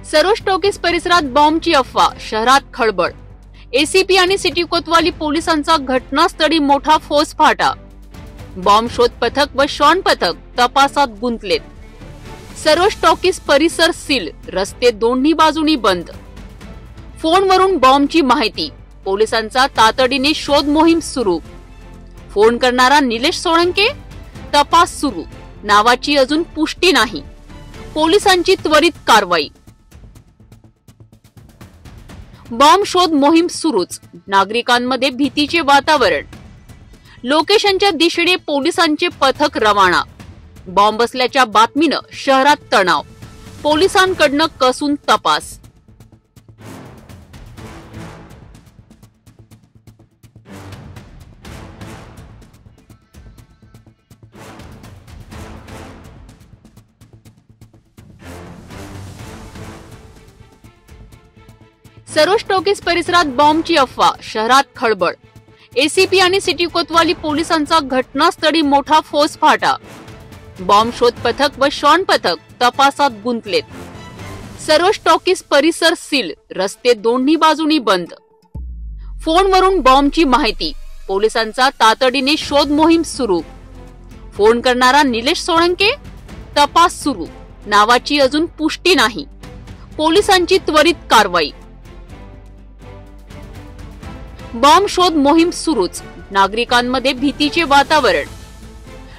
Saroj talkies परिसरात बॉम्बची अफवा, शहरात खळबळ। एसीपी आणि सिटी कोतवाली पोलिसांचा घटनास्थळी मोठा फौजफाटा। बॉम्ब शोध पथक व शॉन पथक तपासात गुंतलेत। सरोज टॉकीज परिसर सील, रस्ते दोन्ही बाजूनी बंद। फोनवरून बॉम्बची माहिती, पोलिसांचा तातडीने शोध मोहीम सुरू। फोन करणारा निलेश सोळंके, तपास सुरू, नावाची अजून पुष्टी नाही। पोलिसांची त्वरित कारवाई। बॉम्ब शोध मोहीम सुरूच, नागरिकांमध्ये भीतीचे वातावरण। लोकेशनच्या दिशेने पोलिसांचे पथक रवाना। बॉम्ब असल्याच्या बातमीनं शहरात तणाव, पोलिसांकडनं कसून तपास। सरोज टॉकीज परिसरात बॉम्बची अफवा, शहरात खळबळ। एसीपी आणि सिटी कोतवाली पोलिसांचा घटनास्थळी मोठा फौजफाटा। बॉम्ब शोध पथक व शॉन पथक तपासात गुंतलेत। सरोज टॉकीज परिसर सील, रस्ते दोन्ही बाजूनी बंद। फोनवरून बॉम्बची माहिती, पोलिसांचा तातडीने शोध मोहीम सुरू। फोन करणारा निलेश सोळंके, तपास सुरू, नावाची अजून पुष्टी नाही। पोलिसांची त्वरित कारवाई। बॉम्ब शोध मोहीम सुरूच, नागरिकांमध्ये भीतीचे वातावरण।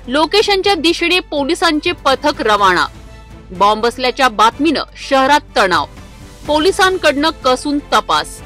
लोकेशनच्या दिशेने पोलिसांचे पथक रवाना। बॉम्ब असल्याच्या बातमीनं शहरात तणाव, पोलिसांकडनं कसून तपास।